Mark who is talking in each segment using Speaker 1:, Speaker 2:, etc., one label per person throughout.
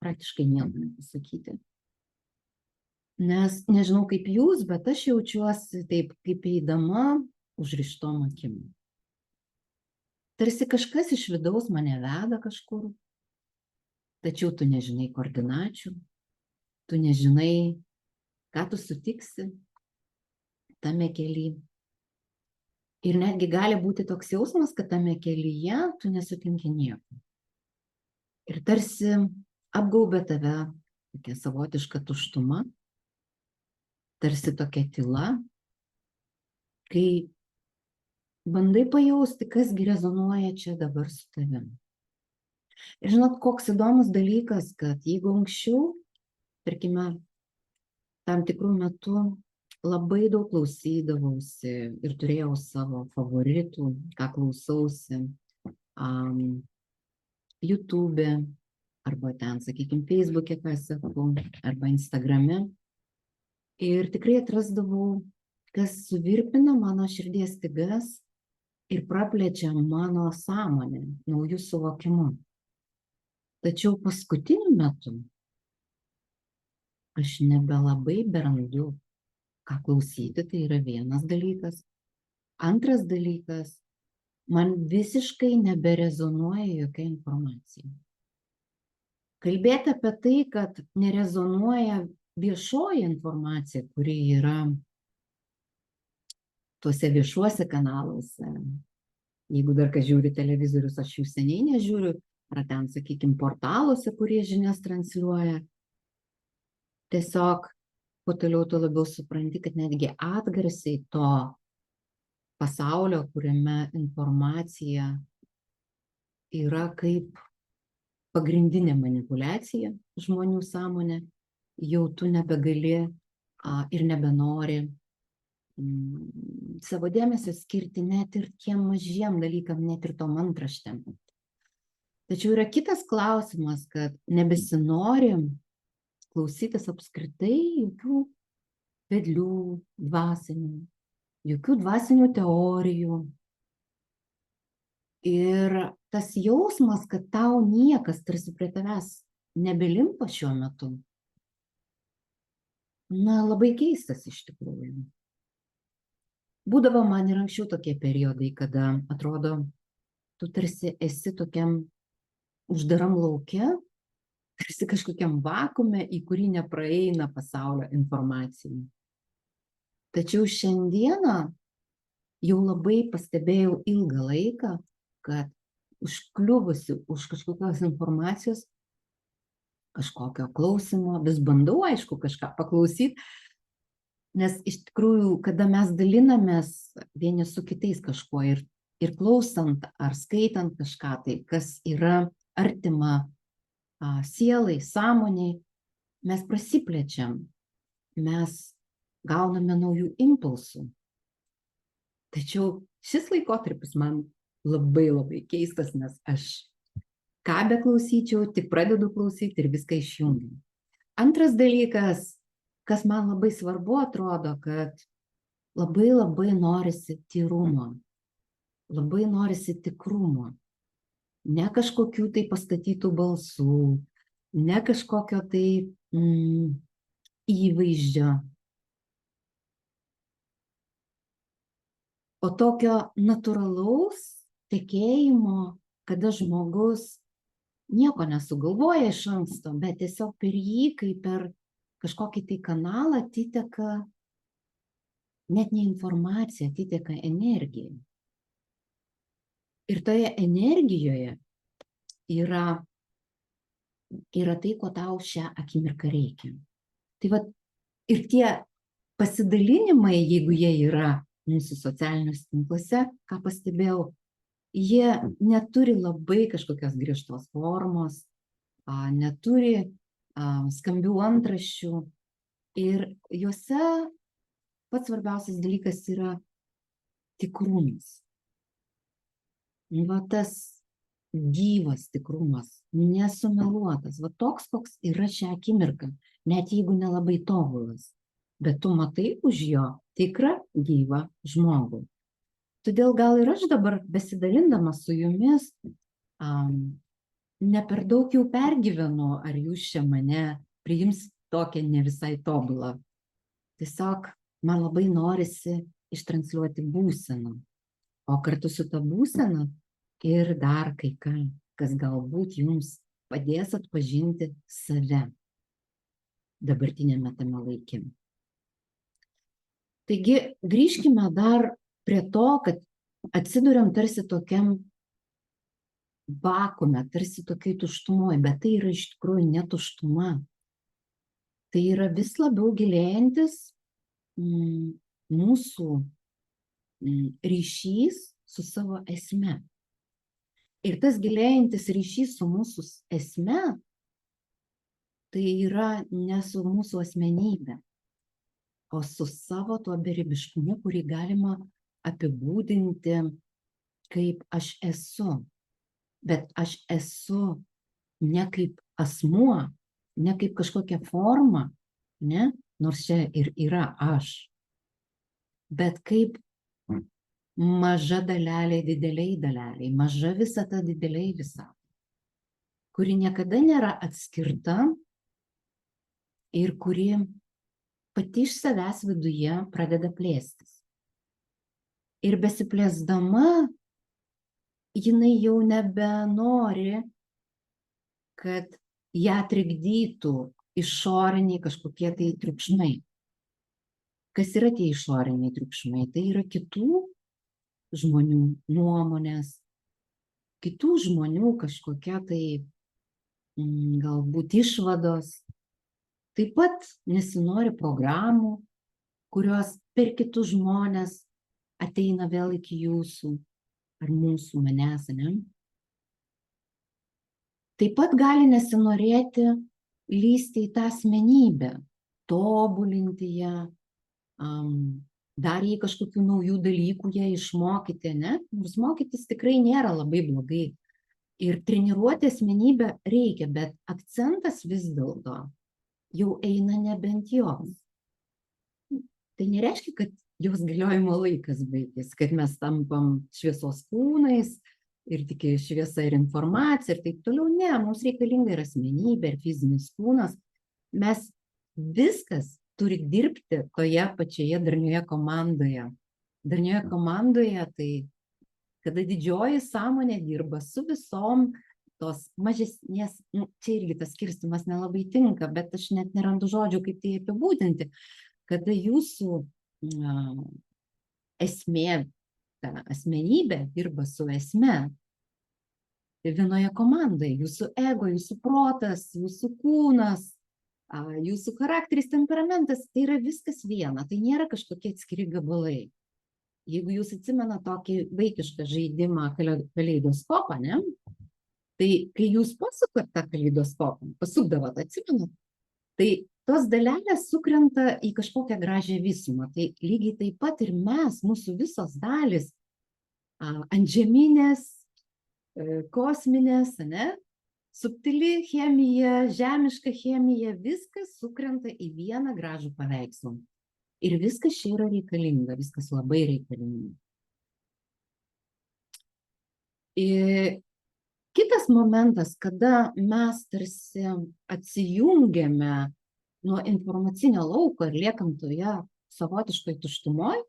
Speaker 1: praktiškai nieko nepasakyti. Nes nežinau kaip jūs, bet aš jaučiuosi taip, kaip eidama užrištom akim. Tarsi kažkas iš vidaus mane veda kažkur, tačiau tu nežinai koordinačių, tu nežinai, ką tu sutiksi tame kelyje. Ir netgi gali būti toks jausmas, kad tame kelyje tu nesutinki nieko. Ir tarsi apgaubia tave tokia savotiška tuštuma, tarsi tokia tyla, kai bandai pajausti, kasgi rezonuoja čia dabar su tavim. Ir žinot, koks įdomus dalykas, kad jeigu anksčiau, tarkime, tam tikrų metų labai daug klausydavausi ir turėjau savo favoritų, ką klausausi, YouTube, arba ten, sakykime, Facebook'e, ką sakau, arba Instagram'e. Ir tikrai atrasdavau, kas suvirpina mano širdies stygas ir praplečia mano sąmonę, naujų suvokimų. Tačiau paskutiniu metu aš nebelabai berandu, ką klausyti, tai yra vienas dalykas. Antras dalykas, man visiškai neberezonuoja jokia informacija. Kalbėti apie tai, kad nerezonuoja viešoji informacija, kuri yra tuose viešuose kanaluose. Jeigu dar kas žiūri televizorius, aš jų seniai nežiūriu, ar ten, sakykime, portaluose, kurie žinias transliuoja. Tiesiog, kuo toliau, tuo labiau supranti, kad netgi atgarsiai to pasaulio, kuriame informacija yra kaip pagrindinė manipuliacija žmonių sąmonė, jau tu nebegali ir nebenori savo dėmesio skirti net ir tiem mažiem dalykam, net ir tom antraštėm. Tačiau yra kitas klausimas, kad nebesinori klausytis apskritai jokių vedlių dvasinių, jokių dvasinių teorijų. Ir tas jausmas, kad tau niekas tarsi prie tavęs nebelimpa šiuo metu, labai keistas iš tikrųjų. Būdavo man ir anksčiau tokie periodai, kada atrodo, tu tarsi esi tokiam uždaram lauke, tarsi kažkokiam vakuume, į kurį nepraeina pasaulio informacija. Tačiau šiandieną jau labai pastebėjau ilgą laiką, kad užkliuvusi už kažkokios informacijos, kažkokio klausimo, vis bandau, aišku, kažką paklausyti, nes iš tikrųjų, kada mes dalinamės vieni su kitais kažkuo ir klausant ar skaitant kažką tai, kas yra artima sielai, sąmoniai, mes prasiplečiam, mes gauname naujų impulsų. Tačiau šis laikotarpis man labai keistas, nes aš ką beklausyčiau, tik pradedu klausyti ir viską išjungiu. Antras dalykas, kas man labai svarbu atrodo, kad labai norisi tyrumo, labai norisi tikrumo, ne kažkokių tai pastatytų balsų, ne kažkokio tai įvaizdžio, o tokio natūralaus tekėjimo, kada žmogus nieko nesugalvoja iš anksto, bet tiesiog per jį, kaip per kažkokį tai kanalą atiteka net ne informacija, atiteka energija. Ir toje energijoje yra tai, ko tau šią akimirką reikia. Tai vat, ir tie pasidalinimai, jeigu jie yra mūsų socialiniuose tinkluose, ką pastebėjau, jie neturi labai kažkokios griežtos formos, neturi skambių antraščių ir juose pats svarbiausias dalykas yra tikrumas. Va tas gyvas tikrumas, nesumeluotas, va toks, koks yra šią akimirką, net jeigu nelabai tobulas, bet tu matai už jo tikrą gyvą žmogų. Todėl gal ir aš dabar besidalindama su jumis ne per daug jau pergyvenu, ar jūs čia mane priims tokią ne visai tobulą. Tiesiog man labai norisi ištransliuoti būseną. O kartu su ta būsena ir dar kai ką, kas galbūt jums padės atpažinti save dabartinėme tame laike. Taigi grįžkime dar prie to, kad atsiduriam tarsi tokiam vakume, tarsi tokiai tuštumoje, bet tai yra iš tikrųjų ne tuštuma. Tai yra vis labiau gilėjantis mūsų ryšys su savo esme. Ir tas gilėjantis ryšys su mūsų esme, tai yra ne su mūsų asmenybė, o su savo tuo beribiškumu, kurį galima apibūdinti kaip aš esu. Bet aš esu ne kaip asmuo, ne kaip kažkokia forma, ne? Nors čia ir yra aš, bet kaip maža dalelė dideliai daleliai, maža visata dideliai visatai, kuri niekada nėra atskirta ir kuri pati iš savęs viduje pradeda plėstis. Ir besiplėsdama, jinai jau nebenori, kad ją trikdytų išoriniai kažkokie tai triukšmai. Kas yra tie išoriniai triukšmai? Tai yra kitų žmonių nuomonės, kitų žmonių kažkokia tai galbūt išvados. Taip pat nesinori programų, kurios per kitus žmonės ateina vėl iki jūsų ar mūsų manęs, ne? Taip pat gali nesinorėti lysti į tą asmenybę, tobulinti ją, dar jai kažkokių naujų dalykų ją išmokyti, ne? Nors mokytis tikrai nėra labai blogai. Ir treniruoti asmenybę reikia, bet akcentas vis dėlto jau eina nebent jos. Tai nereiškia, kad jos galiojimo laikas baigės, kad mes tampam šviesos kūnais ir tik šviesa ir informacija ir taip toliau. Ne, mums reikalinga ir asmenybė, ir fizinis kūnas. Mes viskas turi dirbti toje pačioje darnioje komandoje. Darnioje komandoje tai, kada didžioji sąmonė dirba su visom tos mažesnės, čia irgi tas skirstymas nelabai tinka, bet aš net nerandu žodžių, kaip tai apibūdinti, kada jūsų esmė, ta asmenybė dirba su esme, vienoje komandoje, jūsų ego, jūsų protas, jūsų kūnas, jūsų charakteris, temperamentas, tai yra viskas viena, tai nėra kažkokie atskiri gabalai. Jeigu jūs atsimena tokį vaikišką žaidimą kaleidoskopą, ne? Tai kai jūs pasukat tą kaleidoskopą, pasukdavot, atsimenat, tai tos dalelės sukrenta į kažkokią gražią visumą. Tai lygiai taip pat ir mes, mūsų visos dalis, antžeminės, kosminės, ne? Subtili chemija, žemiška chemija, viskas sukrenta į vieną gražų paveikslą. Ir viskas čia yra reikalinga, viskas labai reikalinga. Ir kitas momentas, kada mes tarsi atsijungiame nuo informacinio lauko ir liekam toje savotiškoj tuštumoje,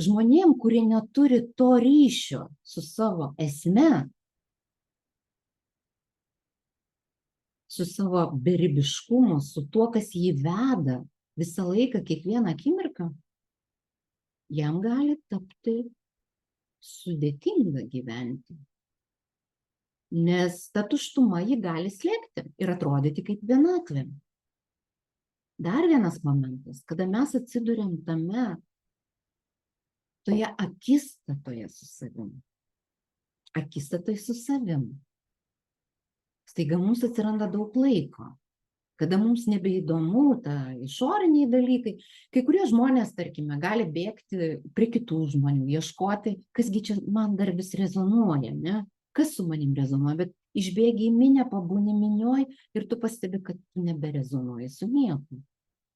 Speaker 1: žmonėm, kurie neturi to ryšio su savo esme, su savo beribiškumu, su tuo, kas jį veda visą laiką, kiekvieną akimirką, jam gali tapti sudėtinga gyventi. Nes ta tuštuma jį gali slėgti ir atrodyti kaip vienatvė. Dar vienas momentas, kada mes atsiduriam toje akistatoje su savim. Akistatai su savim. Staiga mums atsiranda daug laiko, kada mums nebeįdomu ta išoriniai dalykai. Kai kurie žmonės, tarkime, gali bėgti prie kitų žmonių, ieškoti, kasgi čia man dar vis rezonuoja, ne? Kas su manim rezonuoja, bet išbėgi į minę, pabūni minioj ir tu pastebi, kad tu neberezonuoji su nieku.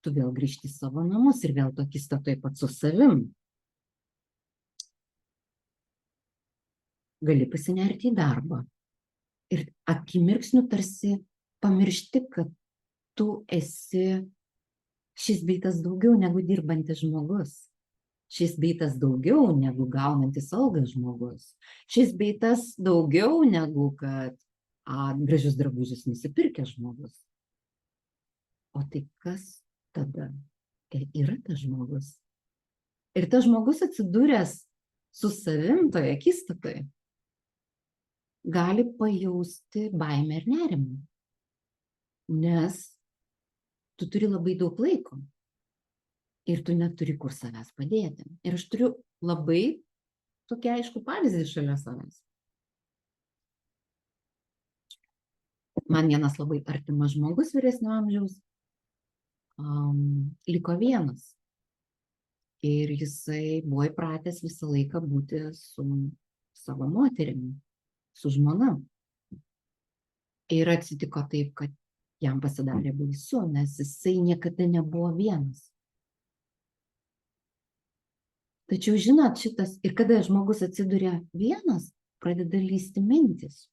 Speaker 1: Tu vėl grįžti į savo namus ir vėl tu akistatoj pat su savim. Gali pasinerti į darbą. Ir akimirksniu tarsi pamiršti, kad tu esi šis bei tas daugiau negu dirbantis žmogus. Šis bei tas daugiau negu gaunantis algą žmogus. Šis bei tas daugiau negu kad gražius drabužius nusipirkęs žmogus. O tai kas tada yra tas žmogus? Ir tas žmogus atsidūręs su savim toje akistatoje gali pajausti baimę ir nerimą. Nes tu turi labai daug laiko. Ir tu neturi kur savęs padėti. Ir aš turiu labai tokį aišku pavyzdį šalia savęs. Man vienas labai artimas žmogus vyresnio amžiaus liko vienas. Ir jisai buvo įpratęs visą laiką būti su savo moterimi, su žmona. Ir atsitiko taip, kad jam pasidarė baisu, nes jisai niekada nebuvo vienas. Tačiau žinot šitas, ir kada žmogus atsiduria vienas, pradeda lysti mintis.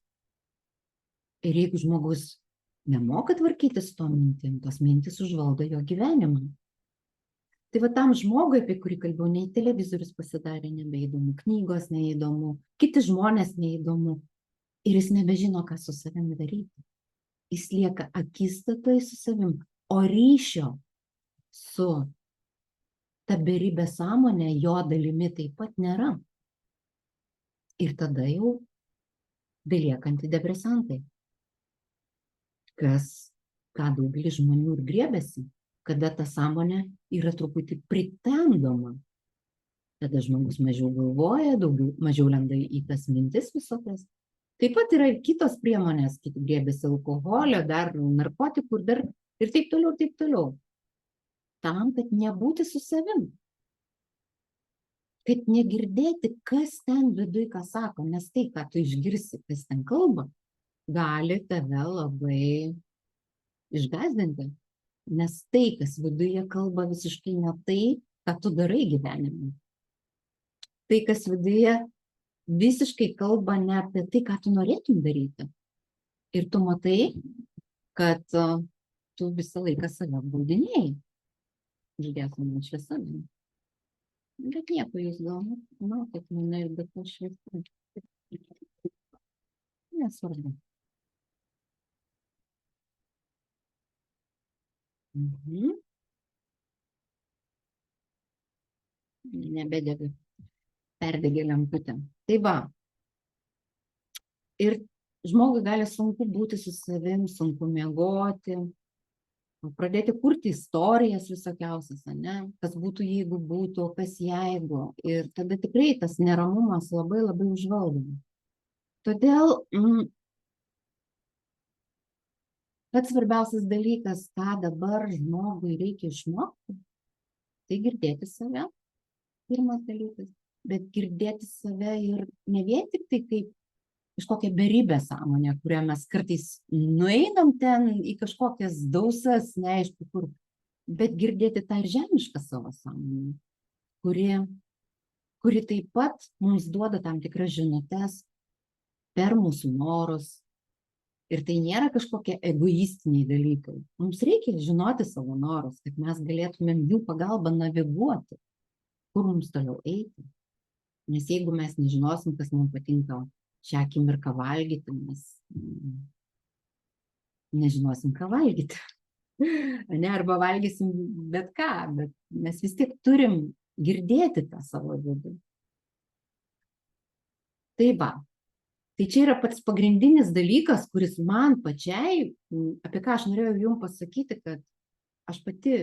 Speaker 1: Ir jeigu žmogus nemoka tvarkytis tom mintim, tos mintis užvaldo jo gyvenimą. Tai va tam žmogui, apie kurį kalbėjau, nei televizorius pasidarė nebeįdomu, knygos neįdomu, kiti žmonės neįdomu. Ir jis nebežino, ką su savimi daryti. Jis lieka akistatoj su savim, o ryšio su ta beribė sąmonė jo dalimi taip pat nėra. Ir tada jau belieka antidepresantai. Ką daugelis žmonių ir griebėsi, kada ta sąmonė yra truputį pritemdoma. Tada žmogus mažiau galvoja, mažiau lenda į tas mintis visokias. Taip pat yra ir kitos priemonės, kiti griebėsi alkoholio, dar narkotikų ir taip toliau, taip toliau. Tam, kad nebūti su savim. Kad negirdėti, kas ten viduj ką sako, nes tai, ką tu išgirsi, kas ten kalba, gali tave labai išgąsdinti. Nes tai, kas viduje kalba, visiškai ne tai, ką tu darai gyvenime. Tai, kas viduje visiškai kalba ne apie tai, ką tu norėtum daryti. Ir tu matai, kad tu visą laiką save apgaudinėjai. Užgesama šviesa. Bet nieko, jūs gal matot mane ir be to šviesa. Nesvarbu. Nebedega. Perdegė lemputė. Tai va. Ir žmogui gali sunku būti su savim, sunku miegoti, pradėti kurti istorijas visokiausias, ne? Kas būtų, jeigu būtų, kas jeigu. Ir tada tikrai tas neramumas labai labai užvaldoma. Todėl pats svarbiausias dalykas, ką dabar žmogui reikia išmokti, tai girdėti save, pirmas dalykas, bet girdėti save ir ne vien tik tai kaip kažkokią beribę sąmonę, kurią mes kartais nueinam ten į kažkokias dausas, neaišku kur, bet girdėti tą ir žemišką savo sąmonę, kuri taip pat mums duoda tam tikras žinutes per mūsų norus. Ir tai nėra kažkokie egoistiniai dalykai. Mums reikia žinoti savo norus, kad mes galėtumėm jų pagalbą naviguoti, kur mums toliau eiti. Nes jeigu mes nežinosim, kas mums patinka šią akimirką valgyti, mes nežinosim, ką valgyti. Ne, arba valgysim bet ką, bet mes vis tiek turim girdėti tą savo vidų. Tai va. Tai čia yra pats pagrindinis dalykas, kuris man pačiai, apie ką aš norėjau jums pasakyti, kad aš pati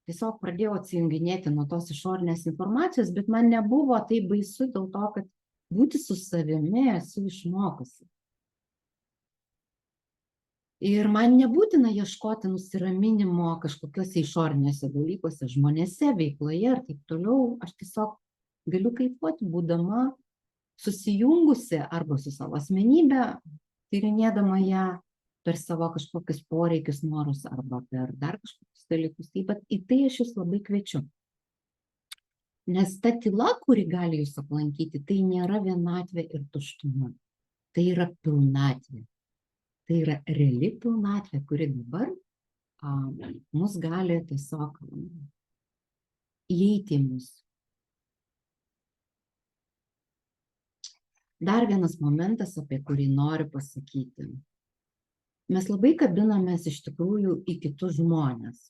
Speaker 1: tiesiog pradėjau atsijunginėti nuo tos išorinės informacijos, bet man nebuvo tai baisu dėl to, kad būti su savimi esu išmokusi. Ir man nebūtina ieškoti nusiraminimo kažkokiuose išoriniuose dalykuose, žmonėse, veikloje ir taip toliau. Aš tiesiog galiu kaifuoti, būdama susijungusi arba su savo asmenybę, tyrinėdama ją per savo kažkokius poreikius, norus arba per dar kažkokius dalykus. Taip pat į tai aš jūs labai kviečiu. Nes ta tyla, kuri gali jūs aplankyti, tai nėra vienatvė ir tuštuma. Tai yra pilnatvė. Tai yra reali pilnatvė, kuri dabar mus gali tiesiog įeiti į mus. Dar vienas momentas, apie kurį noriu pasakyti. Mes labai kabinamės iš tikrųjų į kitus žmones.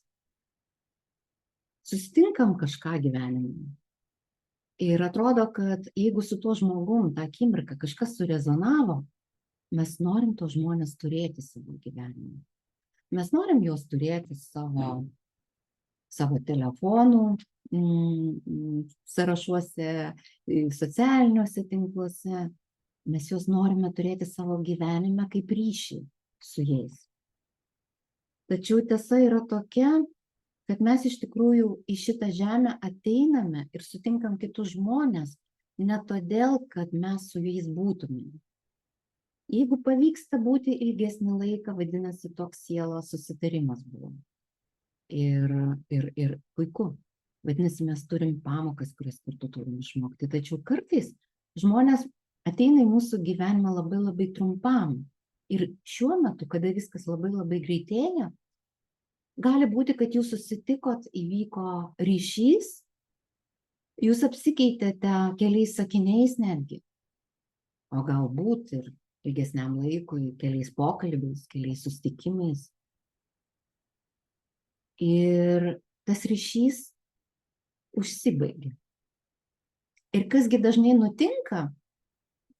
Speaker 1: Susitinkam kažką gyvenime. Ir atrodo, kad jeigu su tuo žmogum tą akimirką kažkas surezonavo, mes norim tos žmonės turėti savo gyvenime. Mes norim juos turėti savo telefonų sąrašuose, socialiniuose tinkluose. Mes juos norime turėti savo gyvenime kaip ryšį su jais. Tačiau tiesa yra tokia, kad mes iš tikrųjų į šitą žemę ateiname ir sutinkam kitus žmonės ne todėl, kad mes su jais būtumėm. Jeigu pavyksta būti ilgesnį laiką, vadinasi, toks sielos susitarimas buvo. Ir puiku. Vadinasi, mes turim pamokas, kurias kartu turim išmokti. Tačiau kartais žmonės ateina į mūsų gyvenimą labai labai trumpam. Ir šiuo metu, kada viskas labai labai greitėja, gali būti, kad jūs susitikot, įvyko ryšys, jūs apsikeitėte keliais sakiniais netgi, o galbūt ir ilgesniam laikui, keliais pokalbiais, keliais susitikimais. Ir tas ryšys užsibaigė. Ir kasgi dažnai nutinka,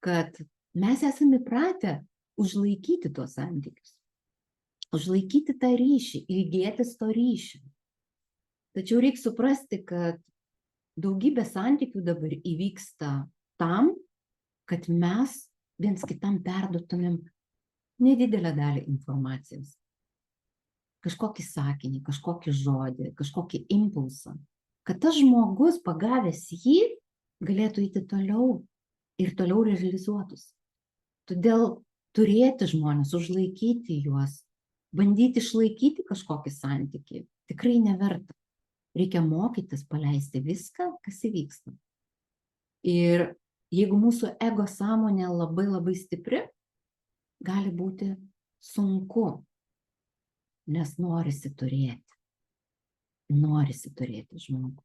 Speaker 1: kad mes esame įpratę užlaikyti tuos santykius. Užlaikyti tą ryšį, ilgėtis to ryšio. Tačiau reikia suprasti, kad daugybė santykių dabar įvyksta tam, kad mes viens kitam perduotumėm nedidelę dalį informacijos. Kažkokį sakinį, kažkokį žodį, kažkokį impulsą. Kad tas žmogus, pagavęs jį, galėtų eiti toliau ir toliau realizuotus. Todėl turėti žmonės, užlaikyti juos, bandyti išlaikyti kažkokį santykį tikrai neverta. Reikia mokytis paleisti viską, kas įvyksta. Ir jeigu mūsų ego sąmonė labai labai stipri, gali būti sunku, nes norisi turėti žmogų.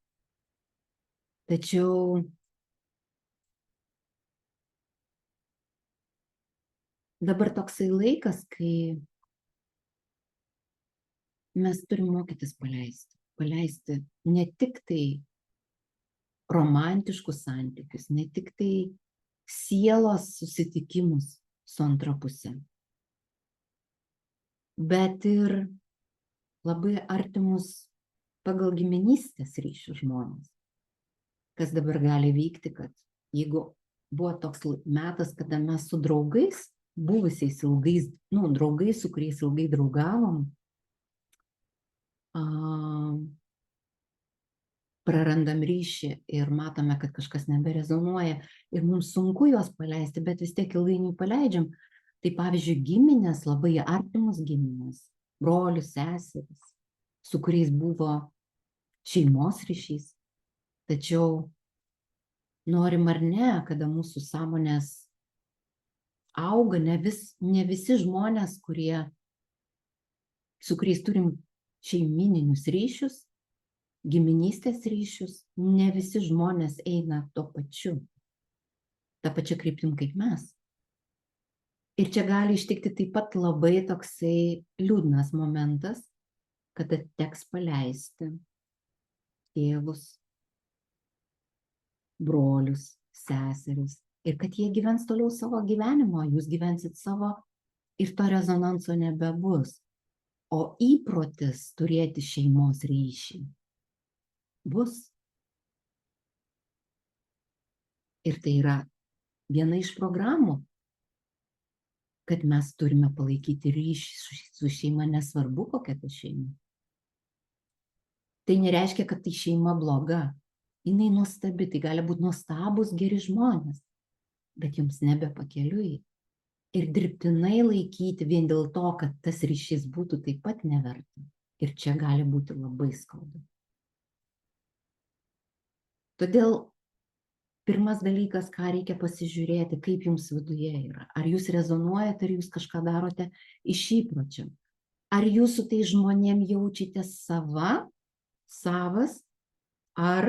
Speaker 1: Tačiau dabar toksai laikas, kai mes turim mokytis paleisti ne tik tai romantiškus santykius, ne tik tai sielos susitikimus su antra puse, bet ir labai artimus pagal giminystės ryšių žmonės. Kas dabar gali vykti, kad jeigu buvo toks metas, kada mes su draugais, buvusiais ilgais, draugais, su kuriais ilgai draugavom, prarandam ryšį ir matome, kad kažkas neberezonuoja ir mums sunku juos paleisti, bet vis tiek ilgainiui paleidžiam. Tai pavyzdžiui, giminės, labai artimus giminės, brolius, seseris, su kuriais buvo šeimos ryšys. Tačiau norim ar ne, kada mūsų sąmonės auga, ne visi žmonės, su kuriais turim šeimininius ryšius, giminystės ryšius, ne visi žmonės eina tą pačią kryptim kaip mes. Ir čia gali ištikti taip pat labai toksai liūdnas momentas, kada teks paleisti tėvus, brolius, seseris, ir kad jie gyvens toliau savo gyvenimo, jūs gyvensit savo ir to rezonanso nebebus. O įprotis turėti šeimos ryšį bus. Ir tai yra viena iš programų, kad mes turime palaikyti ryšį su šeima, nesvarbu kokia ta šeima. Tai nereiškia, kad tai šeima bloga. Jinai nuostabi, tai gali būti nuostabus, geri žmonės, bet jums nebepakeliui. Ir dirbtinai laikyti vien dėl to, kad tas ryšys būtų taip pat neverta. Ir čia gali būti labai skaudu. Todėl pirmas dalykas, ką reikia pasižiūrėti, kaip jums viduje yra. Ar jūs rezonuojate, ar jūs kažką darote iš įpročio. Ar jūs su tai žmonėm jaučiatės savas, ar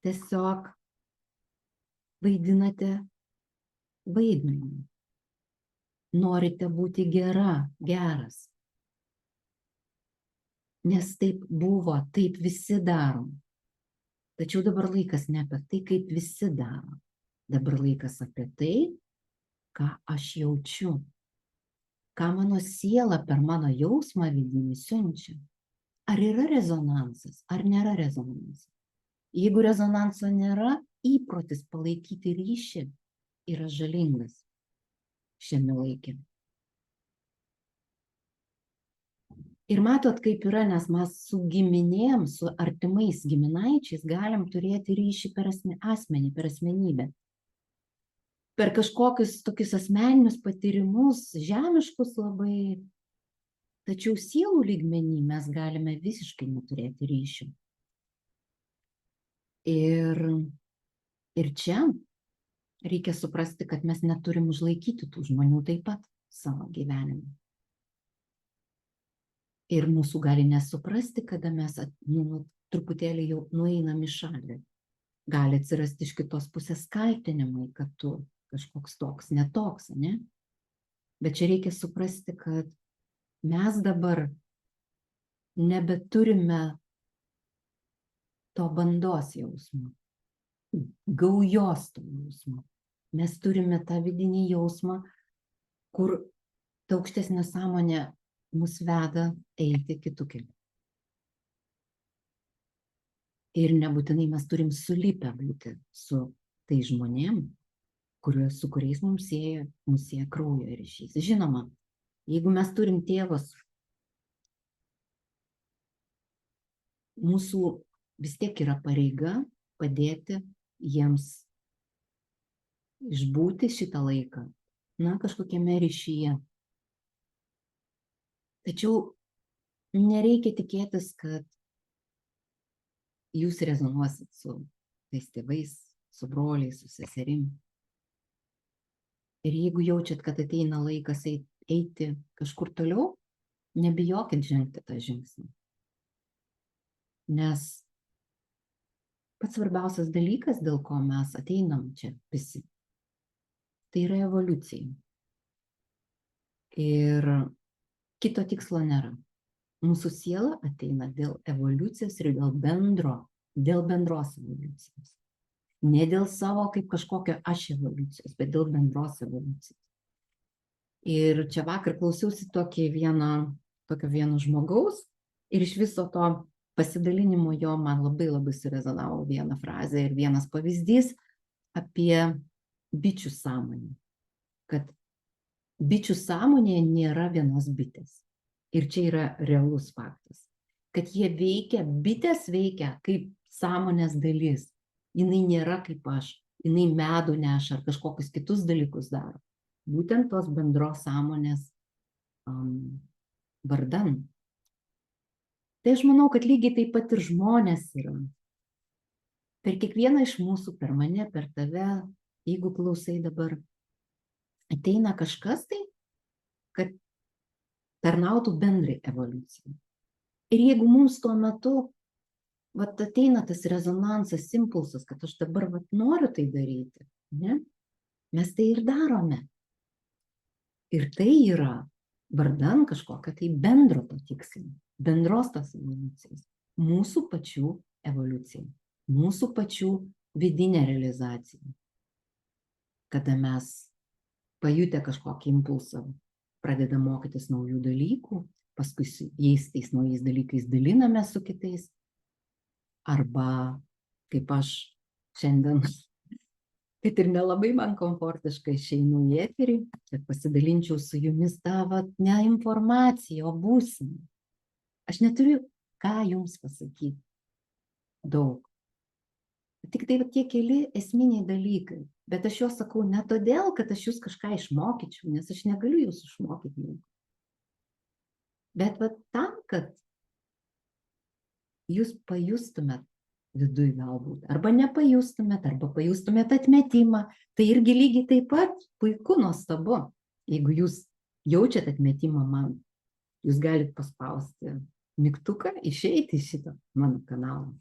Speaker 1: tiesiog vaidinate vaidmenį. Norite būti geras. Nes taip buvo, taip visi darom. Tačiau dabar laikas ne apie tai, kaip visi daro. Dabar laikas apie tai, ką aš jaučiu. Ką mano siela per mano jausmą vidinį siunčia. Ar yra rezonansas, ar nėra rezonansas. Jeigu rezonanso nėra, įprotis palaikyti ryšį yra žalingas šiame laike. Ir matot, kaip yra, nes mes su giminėm, su artimais giminaičiais galim turėti ryšį per asmenį, per asmenybę. Per kažkokius tokius asmeninius patyrimus, žemiškus labai. Tačiau sielų lygmenį mes galime visiškai neturėti ryšių. Ir čia reikia suprasti, kad mes neturim užlaikyti tų žmonių taip pat savo gyvenime. Ir mūsų gali nesuprasti, kada mes truputėlį jau nueinam į šalį. Gali atsirasti iš kitos pusės kaltinimai, kad tu kažkoks toks, netoks, ne? Bet čia reikia suprasti, kad mes dabar nebeturime to bandos jausmo, gaujos to jausmo. Mes turime tą vidinį jausmą, kur ta aukštesnė sąmonė mus veda eiti kitų kelių. Ir nebūtinai mes turim sulipę būti su tai žmonėm, su kuriais mus sieja kraujo ryšys. Žinoma, jeigu mes turim tėvus, mūsų vis tiek yra pareiga padėti jiems išbūti šitą laiką, kažkokiame ryšyje. Tačiau nereikia tikėtis, kad jūs rezonuosit su tais tėvais, su broliais, su seserim. Ir jeigu jaučiat, kad ateina laikas eiti kažkur toliau, nebijokit žengti tą žingsnį. Nes pats svarbiausias dalykas, dėl ko mes ateinam čia visi, tai yra evoliucija. Ir kito tikslo nėra. Mūsų siela ateina dėl evoliucijos ir dėl bendros evoliucijos. Ne dėl savo kaip kažkokio aš evoliucijos, bet dėl bendros evoliucijos. Ir čia vakar klausiausi tokio vieno žmogaus ir iš viso to pasidalinimo jo man labai surezonavo viena frazė ir vienas pavyzdys apie bičių sąmonę. Kad bičių sąmonėje nėra vienos bitės. Ir čia yra realus faktas. Kad jie veikia, bitės veikia kaip sąmonės dalis. Jinai nėra kaip aš. Jinai medų neša ar kažkokius kitus dalykus daro. Būtent tos bendros sąmonės vardan. Tai aš manau, kad lygiai taip pat ir žmonės yra. Per kiekvieną iš mūsų, per mane, per tave, jeigu klausai dabar, ateina kažkas tai, kad tarnautų bendrai evoliucijai. Ir jeigu mums tuo metu ateina tas rezonansas, impulsas, kad aš dabar noriu tai daryti, ne? Mes tai ir darome. Ir tai yra vardan kažkokio tai bendro to tikslo, bendros tos evoliucijos, mūsų pačių evoliucija, mūsų pačių vidinė realizacija. Kada mes pajutę kažkokį impulsą, pradedam mokytis naujų dalykų, paskui tais naujais dalykais daliname su kitais. Arba, kaip aš šiandien, kad ir nelabai man komfortiškai išeinu į eterį, kad pasidalinčiau su jumis tą ne informaciją, o būseną. Aš neturiu ką jums pasakyti. Daug. Tik tai tie keli esminiai dalykai. Bet aš juos sakau ne todėl, kad aš jūs kažką išmokyčiau, nes aš negaliu jūs išmokyti. Bet tam, kad jūs pajustumėt viduj galbūt. Arba nepajustumėt, arba pajustumėt atmetimą. Tai irgi lygiai taip pat puiku, nuostabu. Jeigu jūs jaučiat atmetimą man, jūs galite paspausti mygtuką, išeiti iš šito mano kanalo.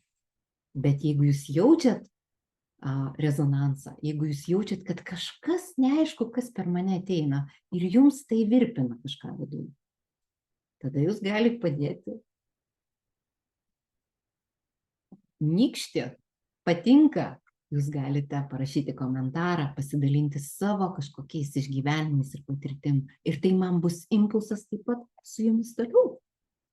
Speaker 1: Bet jeigu jūs jaučiat rezonansą, jeigu jūs jaučiat, kad kažkas neaišku, kas per mane ateina ir jums tai virpina kažką viduje, tada jūs galite padėti nykštį, patinka, jūs galite parašyti komentarą, pasidalinti savo kažkokiais išgyvenimais ir patirtim. Ir tai man bus impulsas taip pat su jumis toliau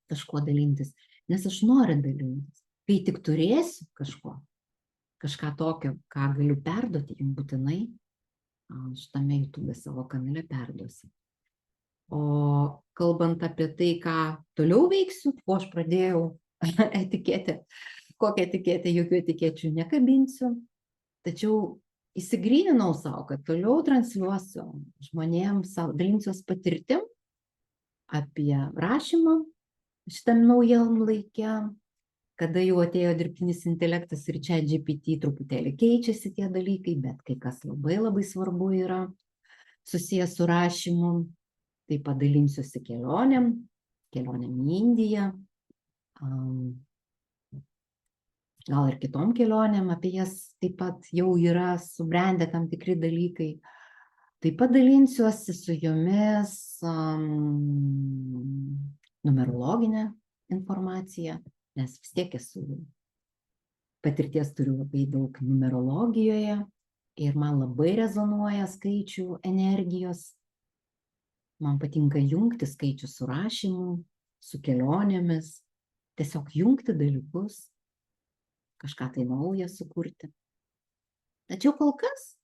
Speaker 1: kažkuo dalintis, nes aš noriu dalintis. Kai tik turėsiu kažką tokio, ką galiu perduoti, jums būtinai šitame YouTube savo kanale perduosiu. O kalbant apie tai, ką toliau veiksiu, ko aš pradėjau etiketę, kokią etiketę, jokių etikečių nekabinsiu, tačiau įsigryninau savo, kad toliau transliuosiu žmonėms, dalinsiuos patirtim apie rašymą šitam naujam laike, kada jau atėjo dirbtinis intelektas ir ChatGPT, truputėlį keičiasi tie dalykai, bet kai kas labai labai svarbu yra susijęs su rašymu, tai padalinsiuosi kelionėm į Indiją, gal ir kitom kelionėm, apie jas taip pat jau yra subrendę tam tikri dalykai. Taip pat dalinsiuosi su jumis numerologinę informaciją, nes vis tiek esu patirties turiu labai daug numerologijoje ir man labai rezonuoja skaičių energijos. Man patinka jungti skaičių su rašymu, su kelionėmis, tiesiog jungti dalykus, kažką tai naują sukurti. Tačiau kol kas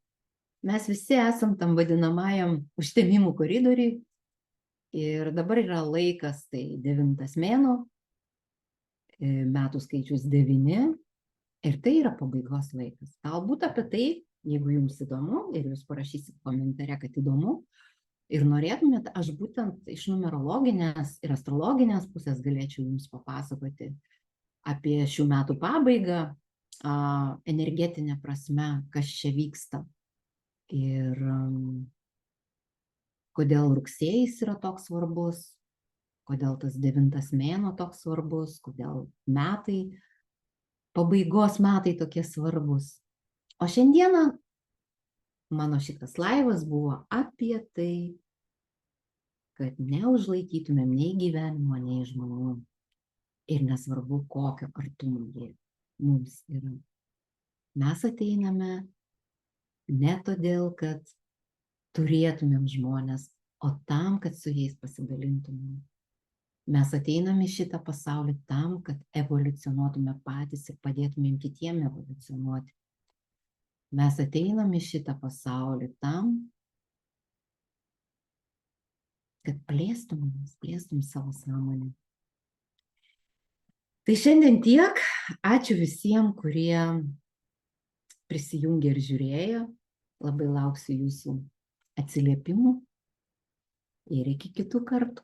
Speaker 1: mes visi esam tam vadinamajam užtemimų koridoriui ir dabar yra laikas, tai 9 mėnuo, metų skaičius 9 ir tai yra pabaigos laikas. Galbūt apie tai, jeigu jums įdomu ir jūs parašysit komentare, kad įdomu ir norėtumėt, aš būtent iš numerologinės ir astrologinės pusės galėčiau jums papasakoti apie šių metų pabaigą, energetinė prasme, kas čia vyksta ir kodėl rugsėjis yra toks svarbus, kodėl tas 9 mėnuo toks svarbus, kodėl metai, pabaigos metai tokie svarbus. O šiandieną mano šitas laivas buvo apie tai, kad neužlaikytumėm nei gyvenimo, nei žmonių. Ir nesvarbu, kokio artumo jie mums yra. Mes ateiname ne todėl, kad turėtumėm žmonės, o tam, kad su jais pasidalintumėm. Mes ateiname į šitą pasaulį tam, kad evoliucionuotume patys ir padėtumėm kitiem evoliucionuoti. Mes ateiname į šitą pasaulį tam, kad plėstum savo sąmonę. Tai šiandien tiek. Ačiū visiems, kurie prisijungė ir žiūrėjo. Labai lauksiu jūsų atsiliepimų ir iki kitų kartų.